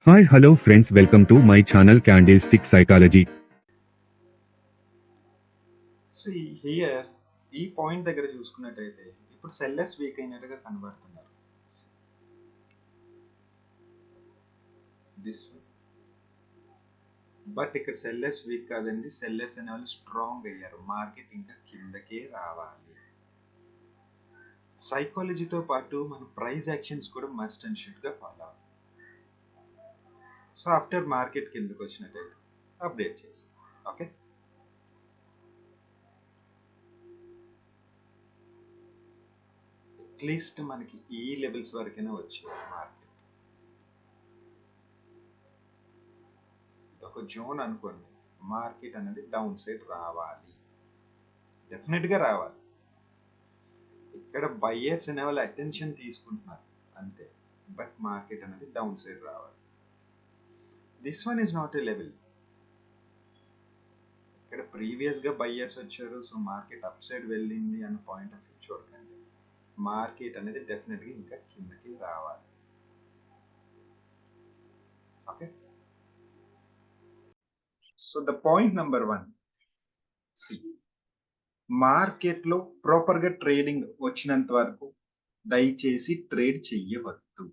Hi, hello friends, welcome to my channel Candlestick Psychology. Here ఈ point దగ్గర చూసుకున్నట్టయితే ఇప్పుడు సెల్లర్స్ వీక్ అయినట్టుగా కనబడుతున్నారు. దిస్ బట్ ఇక్కడ సెల్లర్స్ వీక్ కాదండి, సెల్లర్స్ అనే వాళ్ళు స్ట్రాంగ్ అయ్యారు. మార్కెట్ ఇంకా కిందకే రావాలి. సైకాలజీతో పాటు మన ప్రైస్ యాక్షన్స్ కూడా మస్ట్ అండ్ షుడ్ గా ఫాలో అవ్వాలి. సో ఆఫ్టర్ మార్కెట్ కిందకి వచ్చినట్టయితే అప్డేట్ చేస్తాం. ఓకే, అట్లీస్ట్ మనకి ఈ లెవెల్స్ వరకైనా వచ్చేది మార్కెట్. ఇది ఒక జోన్ అనుకోండి. మార్కెట్ అనేది డౌన్ సైడ్ రావాలి, డెఫినెట్ గా రావాలి. ఇక్కడ బయ్యర్స్ అనే వాళ్ళు అటెన్షన్ తీసుకుంటున్నారు అంతే, బట్ మార్కెట్ అనేది డౌన్ సైడ్ రావాలి. This one is not a level. ఇక్కడ ప్రీవియస్ గా బయ్యర్స్ వచ్చారు, సో మార్కెట్ అప్ సైడ్ వెళ్ళింది అన్న పాయింట్ ఆఫ్ వ్యూ చూడకండి. మార్కెట్ అనేది డెఫినెట్ గా ఇంకా కిందకి రావాలి. Okay, so the point number 1, market లో ప్రాపర్ గా ట్రేడింగ్ వచ్చినంత వరకు దయచేసి ట్రేడ్ చెయ్యవద్దు.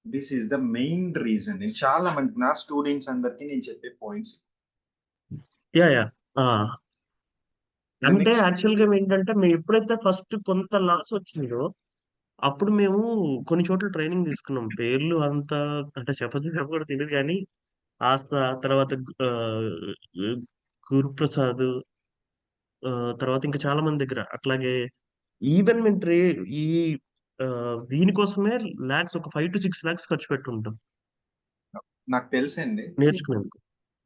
This is the main reason. నేను చాలా మంది నా స్టూడెంట్స్ అందరికి నేను చెప్పే పాయింట్స్. యా యా అంటే యాక్చువల్ గా ఏంటంటే మేము ఎప్పుడైతే ఫస్ట్ కొంత లాస్ వచ్చిందో అప్పుడు మేము కొన్ని చోట్ల ట్రైనింగ్ తీసుకున్నాం. పేర్లు అంత అంటే చెప్పకూడదు తెలియదు కానీ ఆస్థ తర్వాత గురుప్రసాద్ తర్వాత ఇంకా చాలా మంది దగ్గర అట్లాగే ఈవెన్ మేము ఈ దీనికోసమే ల్యాక్స్ ఒక 5 to 6 lakhs ఖర్చు పెట్టుంటాం నాకు తెలుసండి. నేర్చుకునేందుకు.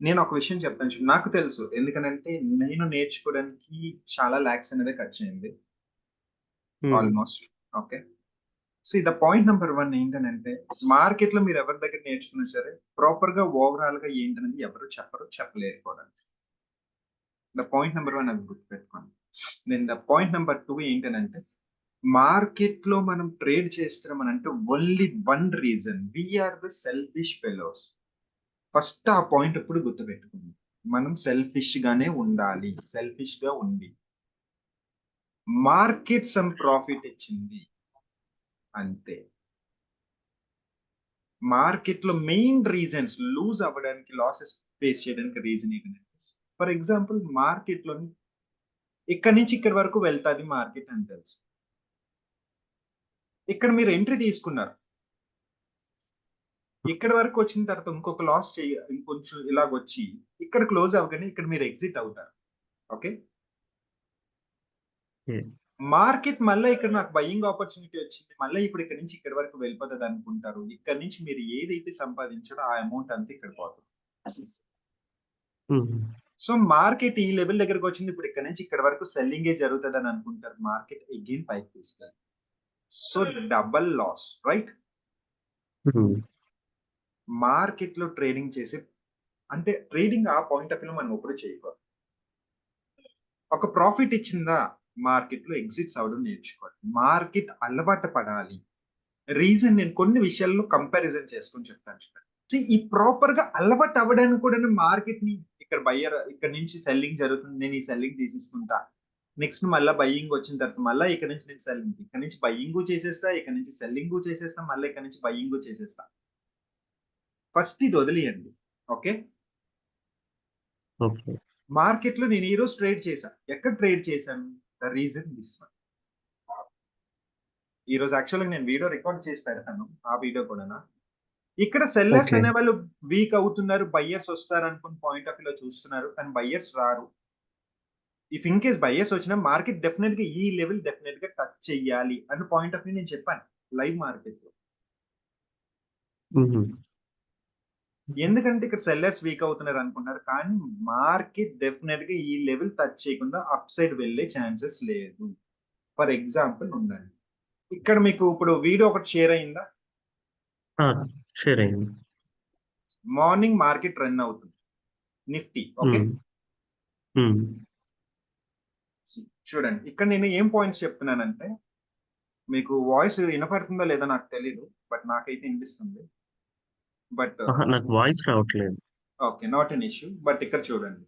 నేను ఒక విషయం చెప్తాను చూడు, నాకు తెలుసు. ఎందుకనంటే నేను నేర్చుకోవడానికి చాలా లాక్స్ అనేది ఖర్చు అయింది almost. Okay, so the point number 1 ఏంటనంటే మార్కెట్ లో మీరు ఎవరి దగ్గర నేర్చుకున్నా సరే ప్రాపర్ గా ఓవరాల్ గా ఏంటనేది ఎవరు చెప్పలేరు కూడా. ద పాయింట్ నెంబర్ 1 అది గుర్తుపెట్టుకోండి. దెన్ ద పాయింట్ నెంబర్ 2 ఏంటనంటే మార్కెట్ లో మనం ట్రేడ్ చేస్తున్నామనంటే only one reason, we are the selfish fellows. First ఆ పాయింట్ ఎప్పుడు గుర్తుపెట్టుకుంది. మనం సెల్ఫిష్ గానే ఉండాలి. సెల్ఫిష్ గా ఉండి మార్కెట్ సమ్ ప్రాఫిట్ ఇచ్చింది అంతే. మార్కెట్ లో మెయిన్ రీజన్స్ లూజ్ అవ్వడానికి, లాసెస్ ఫేస్ చేయడానికి రీజన్ ఏంటంటే, ఫర్ ఎగ్జాంపుల్ మార్కెట్ లో ఇక్కడి నుంచి ఇక్కడి వరకు వెళ్తాది మార్కెట్ అని తెలుసు. ఇక్కడ మీరు ఎంట్రీ తీసుకున్నారు, ఇక్కడ వరకు వచ్చిన తర్వాత ఇంకొక లాస్ ఇంకొంచెం ఇలాగొచ్చి ఇక్కడ క్లోజ్ అవ్వగానే ఇక్కడ మీరు ఎగ్జిట్ అవుతారు. ఓకే, మార్కెట్ మళ్ళీ ఇక్కడ నాకు బయింగ్ ఆపర్చునిటీ వచ్చింది, మళ్ళీ ఇప్పుడు ఇక్కడ నుంచి ఇక్కడ వరకు వెళ్ళిపోతుంది అనుకుంటారు. ఇక్కడ నుంచి మీరు ఏదైతే సంపాదించారో ఆ అమౌంట్ అంతా ఇక్కడ పోతుంది. సో మార్కెట్ ఈ లెవెల్ దగ్గరకు వచ్చింది, ఇప్పుడు ఇక్కడ నుంచి ఇక్కడ వరకు సెల్లింగ్ జరుగుతుంది అని అనుకుంటారు. మార్కెట్ అగైన్ పైకి తీసుకెళ్ళి, so double loss, right? Market లో ట్రేడింగ్ చేసే అంటే ట్రేడింగ్ ఆ పాయింట్ ఆఫ్ వ్యూ మనం ఎప్పుడు చేయకూడదు. ఒక ప్రాఫిట్ ఇచ్చిందా మార్కెట్ లో ఎగ్జిట్స్ అవడం నేర్చుకోవాలి. మార్కెట్ అలవాటు పడాలి. రీజన్ నేను కొన్ని విషయాల్లో కంపారిజన్ చేసుకొని చెప్తాను. ఈ ప్రాపర్ గా అలవాటు అవ్వడానికి కూడా మార్కెట్ ని ఇక్కడ బయ్యర్ ఇక్కడ నుంచి సెల్లింగ్ జరుగుతుంది, నేను ఈ సెల్లింగ్ తీసేసుకుంటా. నెక్స్ట్ మళ్ళీ బయ్యింగ్ వచ్చిన తర్వాత మళ్ళీ ఇక్కడ నుంచి నేను సెల్లింగ్, ఇక్కడ నుంచి బయ్యింగ్ చేసేస్తా, ఇక్కడ నుంచి సెల్లింగ్ చేసేస్తా, మళ్ళీ ఇక్కడ నుంచి బయ్యింగ్ చేసేస్తా. ఫస్ట్ ఇది వదిలేయండి. ఓకే, మార్కెట్ లో నేను ఈ రోజు ట్రేడ్ చేశాను. ఎక్కడ ట్రేడ్ చేశాను? The reason this one. ఈ రోజు యాక్చువల్గా నేను వీడియో రికార్డ్ చేసి పెడతాను, ఆ వీడియో కూడా. ఇక్కడ సెల్లర్స్ అనే వాళ్ళు వీక్ అవుతున్నారు, బయ్యర్స్ వస్తారు అనుకుని పాయింట్ ఆఫ్ వ్యూలో చూస్తున్నారు, కానీ బయ్యర్స్ రారు. ఇఫ్ ఇన్ కేస్ బయ్యర్స్ వచ్చినా మార్కెట్ డెఫినెట్ గా ఈ లెవెల్ డెఫినెట్ గా టచ్ చెయ్యాలి అన్న పాయింట్ ఆఫ్ వ్యూ నేను చెప్పాను లైవ్ మార్కెట్ లో. ఎందుకంటే ఇక్కడ సెల్లర్స్ వీక్ అవుతున్నారు అనుకుంటారు, కానీ మార్కెట్ డెఫినెట్ గా ఈ లెవెల్ టచ్ చేయకుండా అప్ సైడ్ వెళ్ళే ఛాన్సెస్ లేదు. ఫర్ ఎగ్జాంపుల్ ఉండండి, ఇక్కడ మీకు ఇప్పుడు వీడియో ఒకటి షేర్ అయిందా? షేర్ అయింది. మార్నింగ్ మార్కెట్ రన్ అవుతుంది నిఫ్టీ. ఓకే, చూడండి ఇక్కడ నేను ఏం పాయింట్స్ చెప్తున్నానంటే, మీకు వాయిస్ వినపడుతుందో లేదో నాకు తెలీదు. బట్ నాకైతే వినిపిస్తుంది. బట్ నాకు వాయిస్ రావట్లేదు. Okay. Not an issue. But ఇక్కడ చూడండి.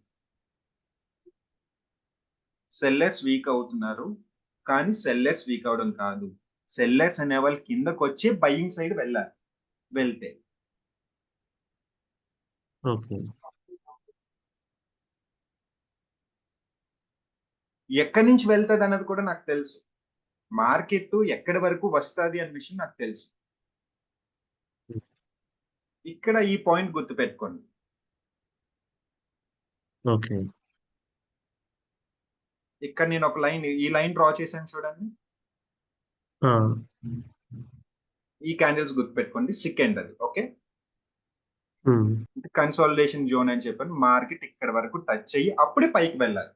సెల్లర్స్ వీక్ అవుతున్నారు. కానీ సెల్లర్స్ వీక్ అవ్వడం కాదు. సెల్లర్స్ అనేవాళ్ళు కిందకొచ్చి బయింగ్ సైడ్ వెళ్ళాలి. వెళ్తే. ఓకే. ఎక్కడి నుంచి వెళ్తదన్నది కూడా నాకు తెలుసు. మార్కెట్ ఎక్కడి వరకు వస్తది అన్న విషయం నాకు తెలుసు. హ్మ్. ఇక్కడ ఈ పాయింట్ గుర్తుపెట్టుకోండి. ఓకే. ఇక్కడ నేను ఒక ఈ లైన్ డ్రా చేశాను చూడండి. ఆ! ఈ క్యాండిల్స్ గుర్తుపెట్టుకోండి. సెకండ్ అది. ఓకే. హ్మ్. కన్సాలిడేషన్ జోన్ అని చెప్పాను. మార్కెట్ ఇక్కడ వరకు టచ్ అయ్యి అప్పుడే పైకి వెళ్ళాలి.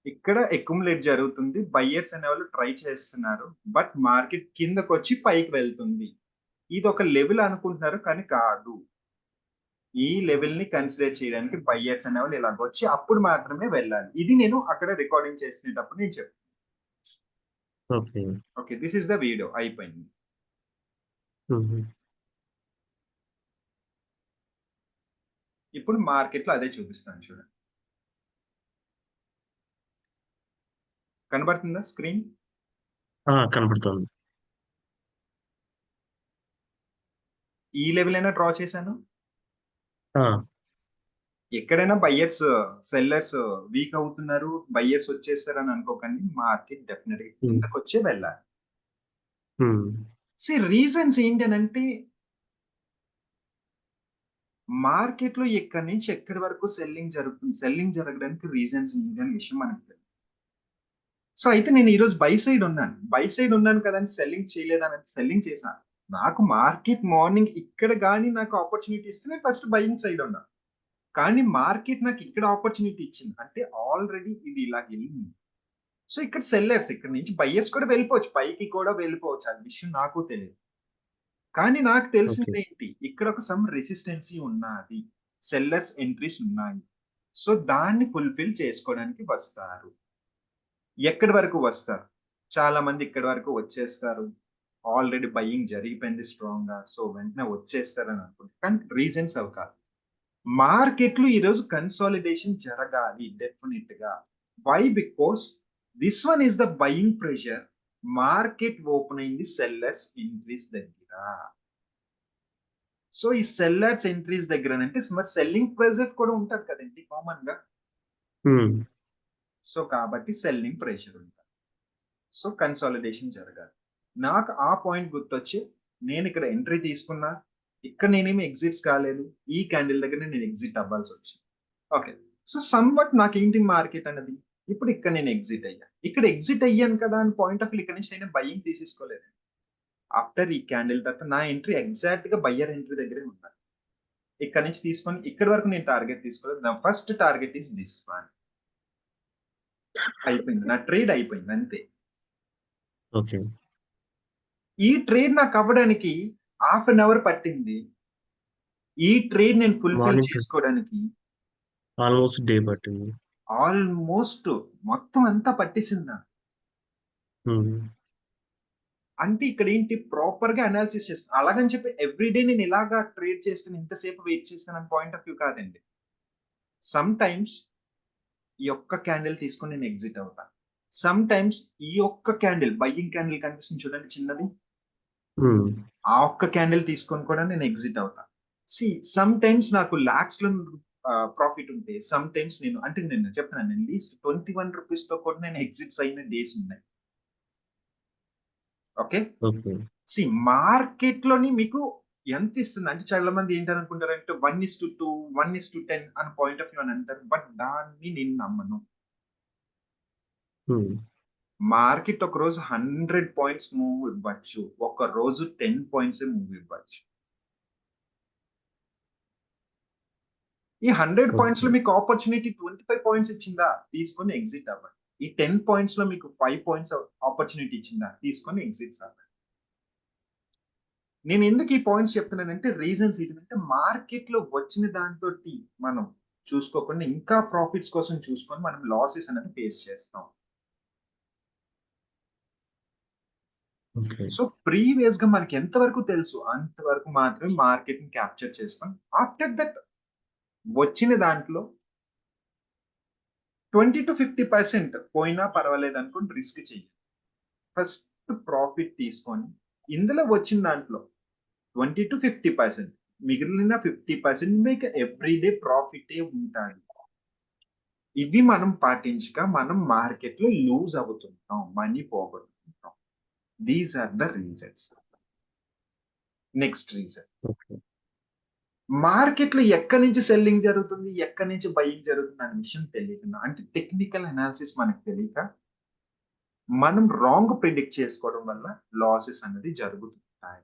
ఇక్కడ అక్యుములేట్ జరుగుతుంది. బయ్యర్స్ అనేవాళ్ళు ట్రై చేస్తున్నారు. బట్ మార్కెట్ కిందకొచ్చి పైకి వెళ్తుంది. ఇది ఒక లెవెల్ అనుకుంటున్నారు కానీ కాదు. ఈ లెవెల్ ని కన్సిడర్ చేయడానికి బయ్యర్స్ అనేవాళ్ళు ఇలాగొచ్చి అప్పుడు మాత్రమే వెళ్ళాలి. ఇది నేను అక్కడ రికార్డింగ్ చేసినప్పుడు నేను చెప్పాను. Okay. Okay. This is the video అయిపోయింది. హుహు. ఇప్పుడు మార్కెట్‌లో అదే చూపిస్తాను చూడండి. కనబడుతుందా స్క్రీన్? కనపడుతోంది. ఈ లెవెల్ అయినా డ్రా చేశాను. ఆ! ఎక్కడైనా సెల్లర్స్ వీక్ అవుతున్నారు. బయ్యర్స్ వచ్చేసారని అనుకోకండి. మార్కెట్ డెఫినిట్‌గా హ్మ్. కిందకొచ్చే వెళ్ళాలి. హ్మ్. రీజన్స్ ఏంటనంటే మార్కెట్‌లో ఎక్కడి నుంచి ఎక్కడి వరకు సెల్లింగ్ జరుగుతుంది. సెల్లింగ్ జరగడానికి రీజన్స్ ఏంటి అనే విషయం మనకు తెలీదు. అయితే నేను ఈరోజు బై సైడ్ ఉన్నాను. బై సైడ్ ఉన్నాను కదా అని సెల్లింగ్ చేయలేదనంటే సెల్లింగ్ చేశాను. నాకు మార్కెట్ మార్నింగ్ ఇక్కడ గాని నాకు ఆపర్చునిటీ ఇస్తే నేను ఫస్ట్ బయింగ్ సైడ్ ఉన్నా. కానీ మార్కెట్ నాకు ఇక్కడ ఆపర్చునిటీ ఇచ్చింది. అంటే ఆల్రెడీ ఇది ఇలాగెళ్ళింది. ఇక్కడ సెల్లర్స్ ఇక్కడ నుంచి బయర్స్ కూడా వెళ్ళిపోవచ్చు. పైకి కూడా వెళ్ళిపోవచ్చు. ఆ విషయం నాకు తెలీదు. కానీ నాకు ఓకే. తెలిసిందేంటి? ఇక్కడ ఒక సమ్ రెసిస్టెన్సీ ఉన్నాది. సెల్లర్స్ ఎంట్రీస్ ఉన్నాయి. దాన్ని ఫుల్‌ఫిల్ చేసుకోవడానికి వస్తారు. ఎక్కడి వరకు వస్తారు? చాలా మంది ఇక్కడి వరకు వచ్చేస్తారు. ఆల్రెడీ బయింగ్ జరిగిపోయింది స్ట్రాంగ్‌గా. వెంటనే వచ్చేస్తారని అనుకుంటారు. కానీ రీజన్స్ అవి కాదు. మార్కెట్‌లో ఈరోజు కన్సాలిడేషన్ జరగాలి డెఫినిట్‌గా. Why? Because this one is the buying pressure. Market open అయింది సెల్లర్స్ ఎంట్రీస్ దగ్గర. ఈ సెల్లర్స్ ఎంట్రీస్ దగ్గరనంటే మరి సెల్లింగ్ ప్రెషర్ కూడా ఉంటది కదండీ కామన్‌గా. హ్మ్. కాబట్టి సెల్లింగ్ ప్రెషర్ ఉంటది. కన్సాలిడేషన్ జరగాలి. నాకు ఆ పాయింట్ గుర్తొచ్చి నేనిక్కడ ఎంట్రీ తీసుకున్నా. ఇక్కడ నేనేమి ఎగ్జిట్స్ కాలేదు. ఈ క్యాండిల్ దగ్గర నేను ఎగ్జిట్ అవ్వాల్సొచ్చింది. ఓకే. సమ్‌వట్ నాకేంటి మార్కెట్ అన్నది. ఇప్పుడు ఇక్కడ నేను ఎగ్జిట్ అయ్యా. ఇక్కడ ఎగ్జిట్ అయ్యాను కదా అని పాయింట్ ఆఫ్ వ్యూ ఇక్కడ నుంచి నేను బయింగ్ తీసేసుకోలేదు. ఆఫ్టర్ ఈ క్యాండిల్ తర్వాత నా ఎంట్రీ ఎగ్జాక్ట్‌గా బయ్యర్ ఎంట్రీ దగ్గరే ఉండాలి. ఇక్కడ నుంచి తీసుకొని ఇక్కడి వరకు నేను టార్గెట్ తీసుకోలేదు. నా first target is this one. అయిపోయింది. నా ట్రేడ్ అయిపోయింది అంతే. ఓకే. ఈ ట్రేడ్ నాకు అవ్వడానికి హాఫ్ అన్ అవర్ పట్టింది. ఈ ట్రేడ్ నేను ఫుల్‌ఫిల్ మార్నింగ్ చేసుకోవడానికి ఆల్‌మోస్ట్ డే పట్టింది. ఆల్‌మోస్ట్ మొత్తం అంతా పట్టేసింది నాకు. హ్మ్. అంటే ఇక్కడేంటి ప్రాపర్‌గా అనాలిసిస్ చేస్తున్నా. అలాగని చెప్పి ఎవ్రీ డే నేను ఇలాగా ట్రేడ్ చేస్తాను, ఇంతసేపు వెయిట్ చేస్తానని పాయింట్ ఆఫ్ వ్యూ కాదండి. సమ్ టైమ్స్ ఈ ఒక్క క్యాండిల్ తీసుకొని నేను ఎగ్జిట్ అవుతా. సమ్ టైమ్స్ ఈ ఒక్క క్యాండిల్ బయింగ్ క్యాండిల్ కనిపిస్తుంది చూడండి చిన్నది. హ్మ్. ఆ ఒక్క క్యాండిల్ తీసుకొని కూడా నేను ఎగ్జిట్ అవుతా. సమ్ టైమ్స్ నాకు లాక్స్‌లో ప్రాఫిట్ ఉంటే, సమ్ టైమ్స్ నేను చెప్తున్నాను లీస్ట్ ₹21 కూడా నేను ఎగ్జిట్స్ అయిన డేస్ ఉన్నాయి. ఓకే. ఓకే. మార్కెట్‌లోని మీకు ఎంత ఇస్తుంది? అంటే చాలా మంది ఏంటనుకుంటారంటే 1:2, 1:10 అని పాయింట్ ఆఫ్ వ్యూ అని అంటారు. బట్ దాన్ని నేను నమ్మను. హ్మ్. మార్కెట్ ఒకరోజు 100 పాయింట్స్ మూవ్ ఇవ్వచ్చు. ఒకరోజు 10 పాయింట్సే మూవ్ ఇవ్వచ్చు. ఈ 100 పాయింట్స్‌లో ఓకే. మీకు ఆపర్చునిటీ 25 పాయింట్స్ ఇచ్చిందా? తీసుకొని ఎగ్జిట్ అవ్వండి. ఈ 10 పాయింట్స్‌లో మీకు 5 పాయింట్స్ ఆపర్చునిటీ ఇచ్చిందా? తీసుకొని ఎగ్జిట్స్ అవ్వండి. నేను ఎందుకు ఈ పాయింట్స్ చెప్తున్నానంటే రీజన్స్ ఏంటంటే మార్కెట్‌లో వచ్చిన దాంతోటి మనం చూసుకోకుండా ఇంకా ప్రాఫిట్స్ కోసం చూసుకొని మనం లాసెస్ అనేది ఫేస్ చేస్తాం. ఓకే. సో ప్రీవియస్ గా మనకి ఎంతవరకు తెలుసు అంతవరకు మాత్రమే మార్కెట్ ని క్యాప్చర్ చేస్తాం. ఆఫ్టర్ దట్ వచ్చిన దాంట్లో 20-50% పోయినా పర్వాలేదు అనుకుని రిస్క్ చెయ్యి. ఫస్ట్ ప్రాఫిట్ తీసుకొని ఇందులో వచ్చిన దాంట్లో 20-50% మిగిలిన 50% మీకు ఎవ్రీడే ప్రాఫిటే ఉంటాది. ఇవి మనం పాటించక మనం మార్కెట్ లో లూజ్ అవుతుంటాం, మనీ పోగొట్టుకుంటాం. These are the reasons. Next reason, okay. Market లో ఎక్కడి నుంచి సెల్లింగ్ జరుగుతుంది, ఎక్కడి నుంచి బయింగ్ జరుగుతుంది అనే విషయం తెలియకుండా, అంటే టెక్నికల్ అనాలిసిస్ మనకు తెలియక మనం రాంగ్ ప్రిడిక్ట్ చేసుకోవడం వల్ల లాసెస్ అనేది జరుగుతుంటాయి.